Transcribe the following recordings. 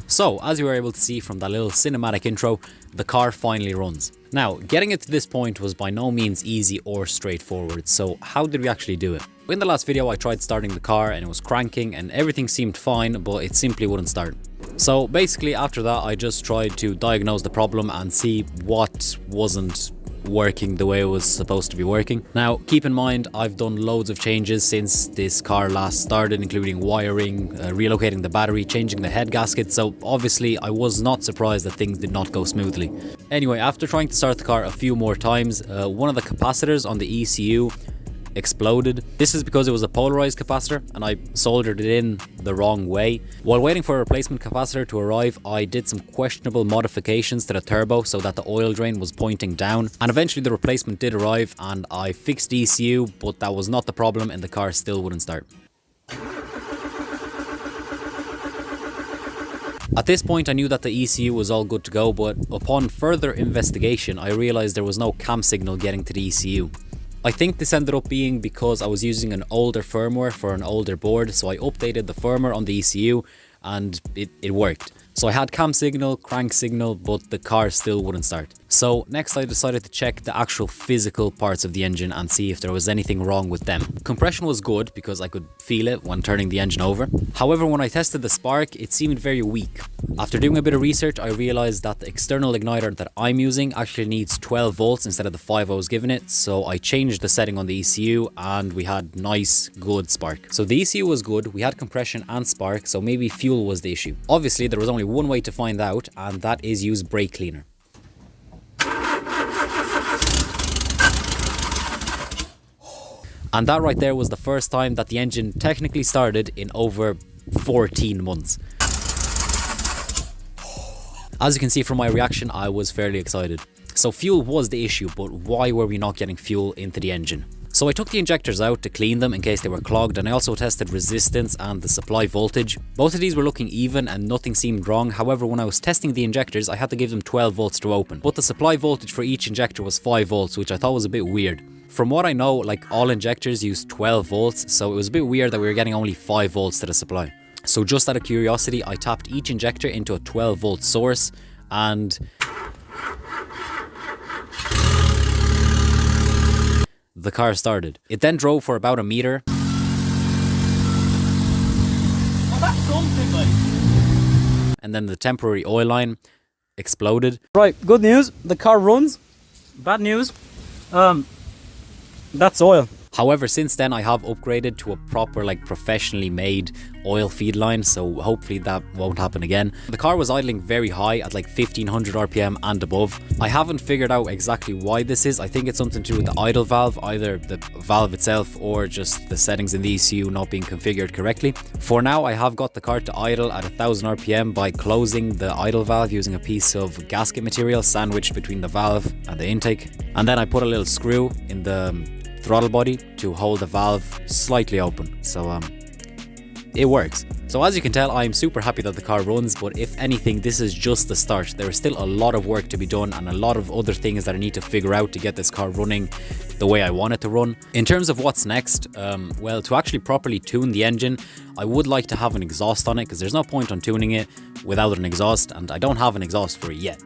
So, as you were able to see from that little cinematic intro, the car finally runs. Now, getting it to this point was by no means easy or straightforward, so how did we actually do it? In the last video I tried starting the car and it was cranking and everything seemed fine, but it simply wouldn't start. So basically after that I just tried to diagnose the problem and see what wasn't working the way it was supposed to be working. Now keep in mind I've done loads of changes since this car last started, including wiring, relocating the battery, changing the head gasket, so obviously I was not surprised that things did not go smoothly. Anyway, after trying to start the car a few more times, one of the capacitors on the ECU exploded. This is because it was a polarized capacitor and I soldered it in the wrong way. While waiting for a replacement capacitor to arrive, I did some questionable modifications to the turbo so that the oil drain was pointing down, and eventually the replacement did arrive and I fixed the ECU, but that was not the problem and the car still wouldn't start. At this point I knew that the ECU was all good to go, but upon further investigation I realized there was no cam signal getting to the ECU. I think this ended up being because I was using an older firmware for an older board, so I updated the firmware on the ECU and it worked. So I had cam signal, crank signal, but the car still wouldn't start. So next I decided to check the actual physical parts of the engine and see if there was anything wrong with them. Compression was good because I could feel it when turning the engine over. However, when I tested the spark, it seemed very weak. After doing a bit of research, I realized that the external igniter that I'm using actually needs 12 volts instead of the 5 I was given it. So I changed the setting on the ECU and we had nice, good spark. So the ECU was good, we had compression and spark, so maybe fuel was the issue. Obviously, there was only one way to find out, and that is use brake cleaner. And that right there was the first time that the engine technically started in over 14 months. As you can see from my reaction, I was fairly excited. So fuel was the issue, but why were we not getting fuel into the engine? So I took the injectors out to clean them in case they were clogged, and I also tested resistance and the supply voltage. Both of these were looking even and nothing seemed wrong. However, when I was testing the injectors, I had to give them 12 volts to open. But the supply voltage for each injector was 5 volts, which I thought was a bit weird. From what I know, like all injectors use 12 volts, so it was a bit weird that we were getting only 5 volts to the supply. So just out of curiosity, I tapped each injector into a 12 volt source and the car started. It then drove for about a meter. Oh, that's something, like. And then the temporary oil line exploded. Right, good news, the car runs. Bad news, that's oil. However, since then I have upgraded to a proper, like, professionally made oil feed line, so hopefully that won't happen again. The car was idling very high at like 1500 RPM and above. I haven't figured out exactly why this is. I think it's something to do with the idle valve, either the valve itself or just the settings in the ECU not being configured correctly. For now, I have got the car to idle at 1000 RPM by closing the idle valve using a piece of gasket material sandwiched between the valve and the intake. And then I put a little screw in the throttle body to hold the valve slightly open, so it works. So as you can tell, I'm super happy that the car runs, but if anything, this is just the start. There is still a lot of work to be done and a lot of other things that I need to figure out to get this car running the way I want it to run. In terms of what's next, well, to actually properly tune the engine, I would like to have an exhaust on it, because there's no point on tuning it without an exhaust, and I don't have an exhaust for it yet.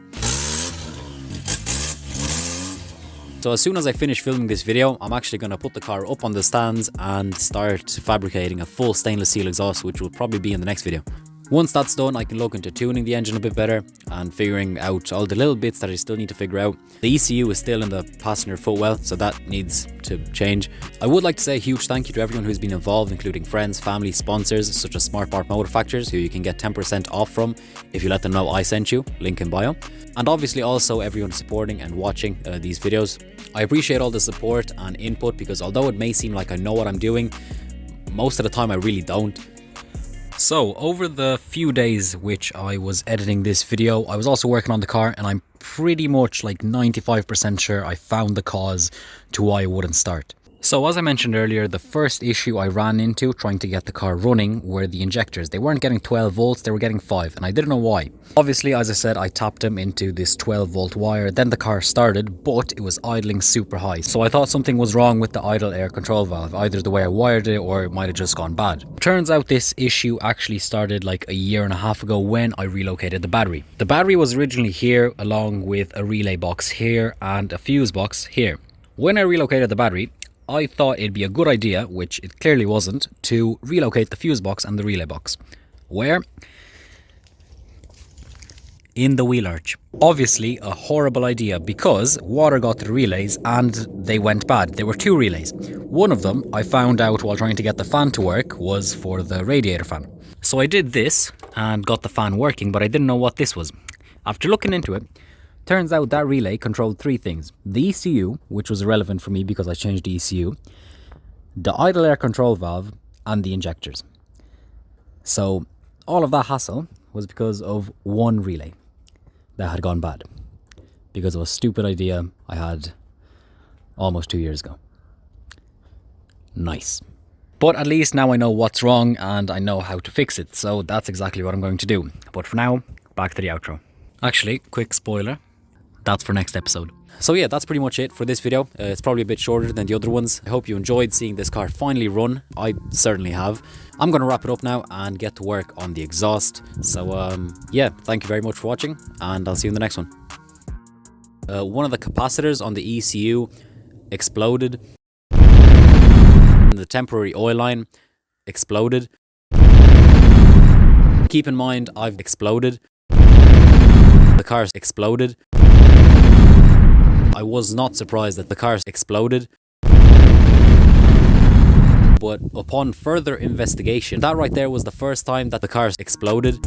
So as soon as I finish filming this video, I'm actually going to put the car up on the stands and start fabricating a full stainless steel exhaust, which will probably be in the next video. Once that's done, I can look into tuning the engine a bit better and figuring out all the little bits that I still need to figure out. The ECU is still in the passenger footwell, so that needs to change. I would like to say a huge thank you to everyone who's been involved, including friends, family, sponsors such as Smart Part Motor Factors, who you can get 10% off from if you let them know I sent you, link in bio. And obviously also everyone supporting and watching these videos. I appreciate all the support and input, because although it may seem like I know what I'm doing, most of the time I really don't. So over the few days which I was editing this video, I was also working on the car, and I'm pretty much like 95% sure I found the cause to why it wouldn't start. So as I mentioned earlier, the first issue I ran into trying to get the car running were the injectors. They weren't getting 12 volts, they were getting 5, and I didn't know why. Obviously, as I said, I tapped them into this 12 volt wire, then the car started, but it was idling super high. So I thought something was wrong with the idle air control valve, either the way I wired it or it might have just gone bad. Turns out this issue actually started like a year and a half ago when I relocated the battery. The battery was originally here along with a relay box here and a fuse box here. When I relocated the battery, I thought it'd be a good idea, which it clearly wasn't, to relocate the fuse box and the relay box. Where? In the wheel arch. Obviously a horrible idea because water got to the relays and they went bad. There were 2 relays. One of them I found out while trying to get the fan to work was for the radiator fan. So I did this and got the fan working, but I didn't know what this was. After looking into it, turns out that relay controlled 3 things. The ECU, which was irrelevant for me because I changed the ECU, the idle air control valve, and the injectors. So all of that hassle was because of one relay that had gone bad. Because of a stupid idea I had almost 2 years ago. Nice. But at least now I know what's wrong and I know how to fix it. So that's exactly what I'm going to do. But for now, back to the outro. Actually, quick spoiler. That's for next episode. So yeah, that's pretty much it for this video. It's probably a bit shorter than the other ones. I hope you enjoyed seeing this car finally run. I certainly have. I'm going to wrap it up now and get to work on the exhaust. So yeah, thank you very much for watching and I'll see you in the next one. One of the capacitors on the ECU exploded. The temporary oil line exploded. Keep in mind, I've exploded. The car's exploded. I was not surprised that the car exploded. But upon further investigation, that right there was the first time that the car exploded.